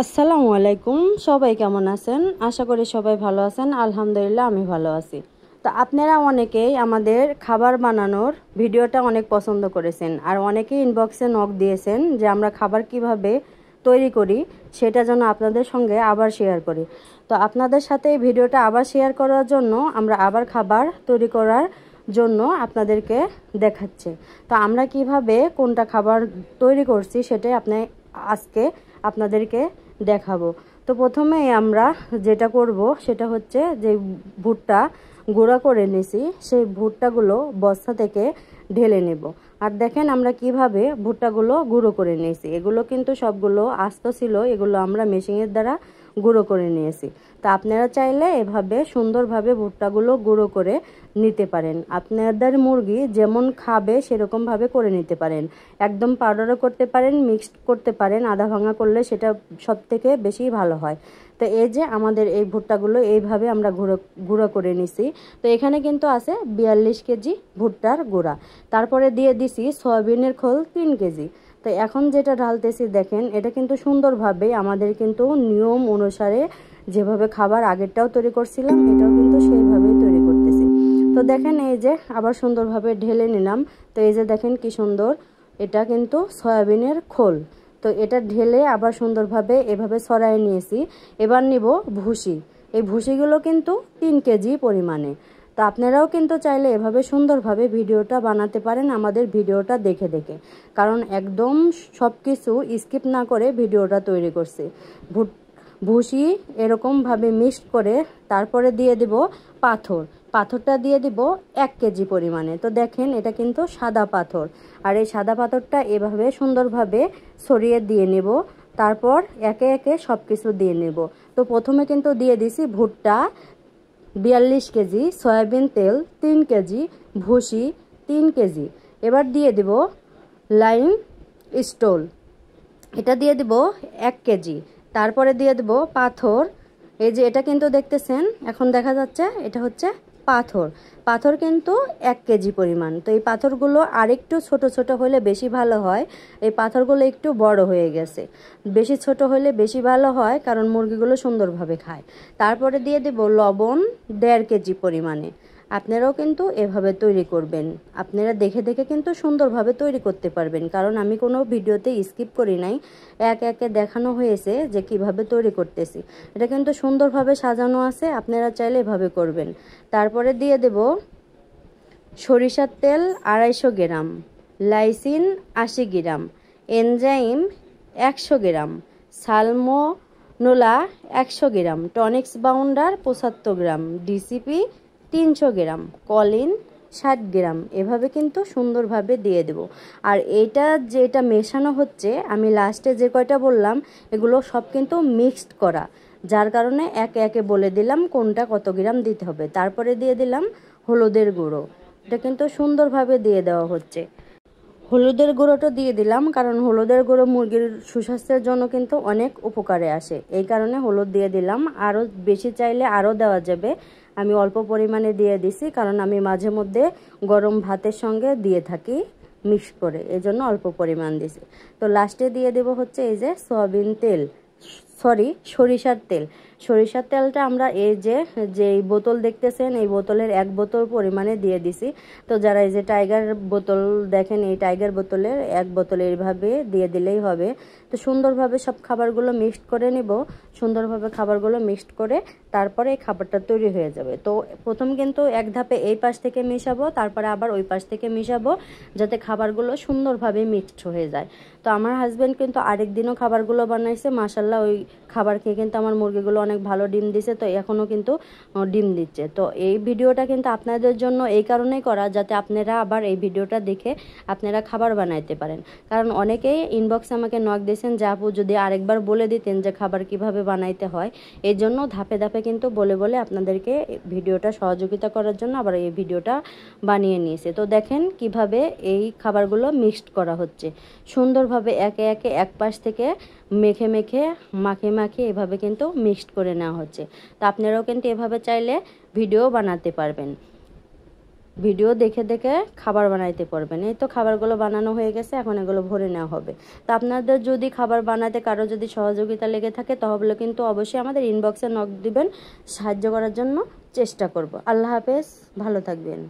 আসসালামু আলাইকুম। সবাই কেমন আছেন? আশা করি সবাই ভালো আছেন। আলহামদুলিল্লাহ আমি ভালো আছি। তো আপনারা অনেকেই আমাদের খাবার বানানোর ভিডিওটা অনেক পছন্দ করেছেন, আর অনেকেই ইনবক্সে নক দিয়েছেন যে আমরা খাবার কিভাবে তৈরি করি সেটা যেন আপনাদের সঙ্গে আবার শেয়ার করি। তো আপনাদের সাথে এই ভিডিওটা আবার শেয়ার করার জন্য আমরা আবার খাবার তৈরি করার জন্য আপনাদেরকে দেখাচ্ছি। তো আমরা কিভাবে কোনটা খাবার তৈরি করছি সেটাই আজকে আপনাদেরকে দেখাবো। তো প্রথমে আমরা যেটা করব সেটা হচ্ছে যে ভুট্টা গুঁড়া করে নিয়েছি সেই ভুট্টাগুলো বস্তা থেকে ঢেলে নেব। আর দেখেন আমরা কিভাবে ভুট্টাগুলো গুঁড়ো করে নিয়েছি। এগুলো কিন্তু সবগুলো আস্ত ছিল, এগুলো আমরা মেশিনের দ্বারা গুঁড়ো করে নিয়েছি। তা আপনারা চাইলে এভাবে সুন্দরভাবে ভুট্টাগুলো গুঁড়ো করে নিতে পারেন। আপনাদের মুরগি যেমন খাবে সেরকমভাবে করে নিতে পারেন। একদম পাউডারও করতে পারেন, মিক্সড করতে পারেন, আধা ভাঙা করলে সেটা সব থেকে বেশি ভালো হয়। তো এই যে আমাদের এই ভুট্টাগুলো এইভাবে আমরা গুঁড়ো করে নিছি। তো এখানে কিন্তু আছে 42 কেজি ভুট্টার গুঁড়া। তারপরে দিয়ে দিছি সয়াবিনের খোল 3 কেজি। তো এখন যেটা ঢালতেছি দেখেন, এটা কিন্তু সুন্দরভাবে আমাদের কিন্তু নিয়ম অনুসারে যেভাবে খাবার আগেরটাও তৈরি করছিলাম এটাও কিন্তু সেইভাবেই তৈরি করতেছি। তো দেখেন এই যে আবার সুন্দরভাবে ঢেলে নিলাম। তো এই যে দেখেন কি সুন্দর, এটা কিন্তু সয়াবিনের খোল। তো এটা ঢেলে আবার সুন্দরভাবে এভাবে ছড়াই নিয়েছি। এবার নিব ভুসি। এই ভুসিগুলো কিন্তু 3 কেজি পরিমাণে। তো আপনারাও কিন্তু চাইলে এভাবে সুন্দরভাবে ভিডিওটা বানাতে পারেন আমাদের ভিডিওটা দেখে দেখে, কারণ একদম সব কিছু স্কিপ না করে ভিডিওটা তৈরি করছি। ভুসি এরকমভাবে মিক্সড করে তারপরে দিয়ে দিব পাথরটা দিয়ে দিব 1 কেজি পরিমাণে। তো দেখেন এটা কিন্তু সাদা পাথর, আর এই সাদা পাথরটা এভাবে সুন্দরভাবে ছড়িয়ে দিয়ে নেব। তারপর একে একে সব কিছু দিয়ে নেব। তো প্রথমে কিন্তু দিয়ে দিছি ভুট্টা 42 কেজি, সয়াবিন তেল 3 কেজি, ভুসি 3 কেজি। এবার দিয়ে দিব লাইম স্টোল, এটা দিয়ে দিব 1 কেজি। তারপরে দিয়ে দেব পাথর। এই যে এটা কিন্তু দেখতেছেন, এখন দেখা যাচ্ছে এটা হচ্ছে পাথর কিন্তু 1 কেজি পরিমাণ। তো এই পাথরগুলো আরেকটু ছোট ছোট হলে বেশি ভালো হয়। এই পাথরগুলো একটু বড় হয়ে গেছে, বেশি ছোট হলে বেশি ভালো হয়, কারণ মুরগিগুলো সুন্দরভাবে খায়। তারপরে দিয়ে দেব লবণ 1.5 কেজি পরিমাণে। আপনারাও কিন্তু এভাবে তৈরি করবেন। আপনারা দেখে দেখে কিন্তু সুন্দরভাবে তৈরি করতে পারবেন, কারণ আমি কোনো ভিডিওতে স্কিপ করি নাই, এক একে দেখানো হয়েছে যে কিভাবে তৈরি করতেছি। এটা কিন্তু সুন্দরভাবে সাজানো আছে, আপনারা চাইলে এভাবে করবেন। তারপরে দিয়ে দেব সরিষার তেল 250 গ্রাম, লাইসিন 80 গ্রাম, এনজাইম 100 গ্রাম, সালমোনেলা 100 গ্রাম, টনিক্স বাউন্ডার 75 গ্রাম, ডিসিপি 300 গ্রাম, কলিন 60 গ্রাম। এভাবে কিন্তু সুন্দরভাবে দিয়ে দেব। আর যেটা মেশানো হচ্ছে, আমি লাস্টে যে কয়টা বললাম এগুলো সব কিন্তু মিক্সড করা, যার কারণে একে একে বলে দিলাম কোনটা কত গ্রাম দিতে হবে। তারপরে দিয়ে দিলাম হলুদের গুঁড়ো, এটা কিন্তু সুন্দরভাবে দিয়ে দেওয়া হচ্ছে। হলুদের গুঁড়োটা দিয়ে দিলাম কারণ হলুদের গুঁড়ো মুরগির সুস্বাস্থ্যের জন্য কিন্তু অনেক উপকারে আসে, এই কারণে হলুদ দিয়ে দিলাম। আরও বেশি চাইলে আরও দেওয়া যাবে, আমি অল্প পরিমাণে দিয়ে দিছি কারণ আমি মাঝে মধ্যে গরম ভাতের সঙ্গে দিয়ে থাকি মিক্স করে, এজন্য অল্প পরিমাণ দিছি। তো লাস্টে দিয়ে দেব হচ্ছে এই যে সরিষার তেলটা আমরা যে বোতল দেখতেছেন এই বোতলের 1 বোতল পরিমাণে দিয়ে দিছি। তো যারা এই যে টাইগার বোতল দেখেন, এই টাইগার বোতলের 1 বোতল এইভাবে দিয়ে দিলেই হবে। তো সুন্দরভাবে সব খাবারগুলো মিক্সড করে নিব। সুন্দরভাবে খাবারগুলো মিক্সড করে তারপরে এই খাবারটা তৈরি হয়ে যাবে। তো প্রথম কিন্তু এক ধাপে এই পাশ থেকে মিশাবো, তারপরে আবার ওই পাশ থেকে মিশাবো, যাতে খাবারগুলো সুন্দরভাবে মিক্সড হয়ে যায়। তো আমার হাজব্যান্ড কিন্তু আরেক দিনও খাবারগুলো বানাইছে, মাশাল্লাহ ওই খাবার খেয়ে কিন্তু আমার মুরগিগুলো অনেক ভালো ডিম দিছে। তো এখনও কিন্তু ডিম দিচ্ছে। তো এই ভিডিওটা কিন্তু আপনাদের জন্য এই কারণেই করা, যাতে আপনারা আবার এই ভিডিওটা দেখে আপনারা খাবার বানাইতে পারেন। কারণ অনেকেই ইনবক্সে আমাকে নক দিয়েছেন যে আপু যদি আরেকবার বলে দিতেন যে খাবার কিভাবে বানাইতে হয়। এই জন্য ধাপে ধাপে কিন্তু বলে বলে আপনাদেরকে ভিডিওটা সহযোগিতা করার জন্য আবার এই ভিডিওটা বানিয়ে নিয়েছে। তো দেখেন কিভাবে এই খাবারগুলো মিক্সড করা হচ্ছে সুন্দরভাবে, একে একে এক পাশ থেকে মাখে এভাবে কিন্তু মিক্সড করে নেওয়া হচ্ছে। তো আপনারাও কিন্তু এভাবে চাইলে ভিডিও বানাতে পারবেন। ভিডিও দেখে দেখে খাবার বানাইতে পারবেন। এই তো খাবারগুলো বানানো হয়ে গেছে, এখন এগুলো ভরে নেওয়া হবে। তো আপনাদের যদি খাবার বানাতে কারো যদি সহযোগিতা লেগে থাকে তাহলে কিন্তু অবশ্যই আমাদের ইনবক্সে নক দিবেন, সাহায্য করার জন্য চেষ্টা করব। আল্লাহ হাফেজ, ভালো থাকবেন।